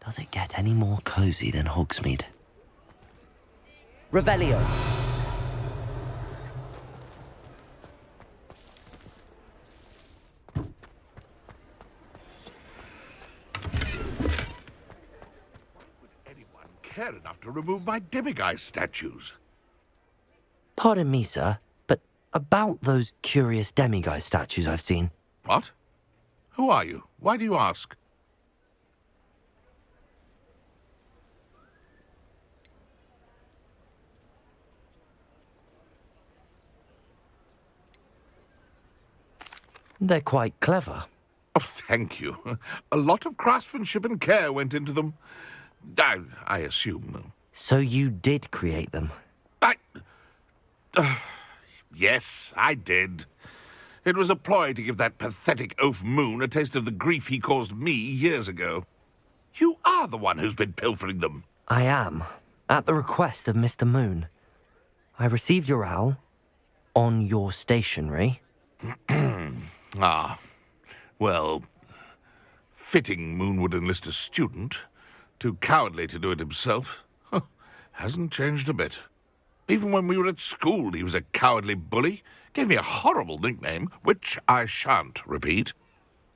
Does it get any more cozy than Hogsmeade? Revelio! Anyone care enough to remove my demiguise statues? Pardon me, sir, but about those curious demiguise statues I've seen. What? Who are you? Why do you ask? They're quite clever. Oh, thank you. A lot of craftsmanship and care went into them. I assume. So you did create them? Yes, I did. It was a ploy to give that pathetic oaf Moon a taste of the grief he caused me years ago. You are the one who's been pilfering them. I am, at the request of Mr. Moon. I received your owl on your stationery. Ah, well, fitting Moon would enlist a student. Too cowardly to do it himself. Hasn't changed a bit. Even when we were at school, he was a cowardly bully. Gave me a horrible nickname, which I shan't repeat.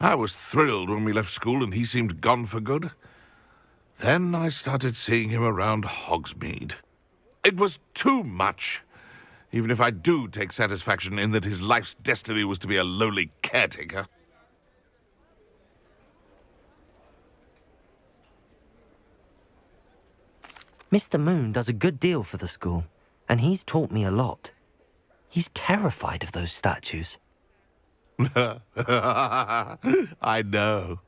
I was thrilled when we left school and he seemed gone for good. Then I started seeing him around Hogsmeade. It was too much. Even if I do take satisfaction in that his life's destiny was to be a lowly caretaker. Mr. Moon does a good deal for the school, and he's taught me a lot. He's terrified of those statues. I know.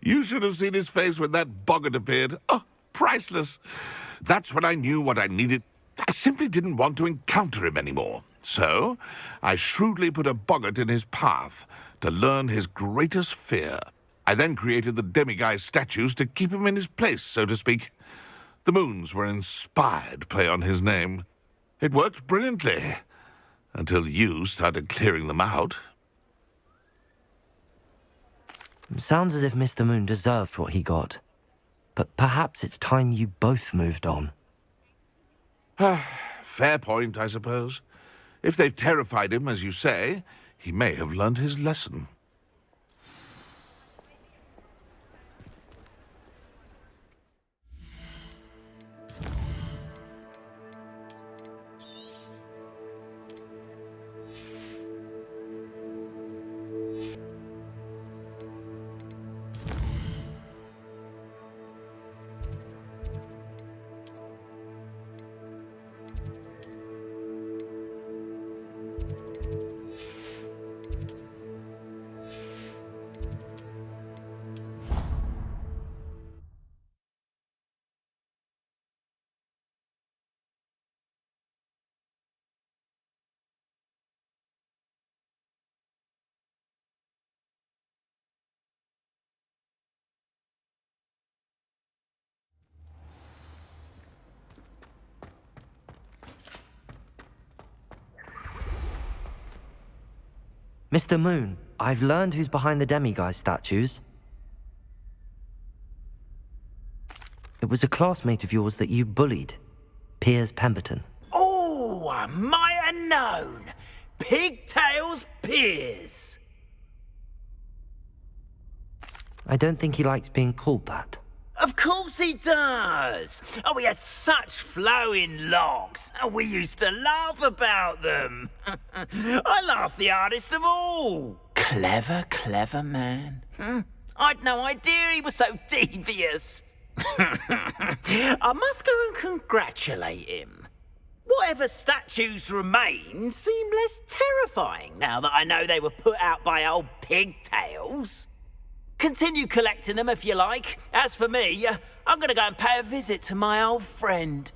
You should have seen his face when that boggart appeared. Oh, priceless. That's when I knew what I needed. I simply didn't want to encounter him anymore. So, I shrewdly put a boggart in his path to learn his greatest fear. I then created the demiguise statues to keep him in his place, so to speak. The moons were an inspired play on his name. It worked brilliantly, until you started clearing them out. Sounds as if Mr. Moon deserved what he got. But perhaps it's time you both moved on. Fair point, I suppose. If they've terrified him, as you say, he may have learned his lesson. Mr. Moon, I've learned who's behind the demiguise statues. It was a classmate of yours that you bullied, Piers Pemberton. Oh, I might have known. Pigtails Piers. I don't think he likes being called that. Of course he does. Oh, he had such flowing locks, and we used to laugh about them. I laughed the hardest of all. Clever, clever man. I'd no idea he was so devious. I must go and congratulate him. Whatever statues remain seem less terrifying now that I know they were put out by old pigtails. Continue collecting them if you like. As for me, I'm going to go and pay a visit to my old friend.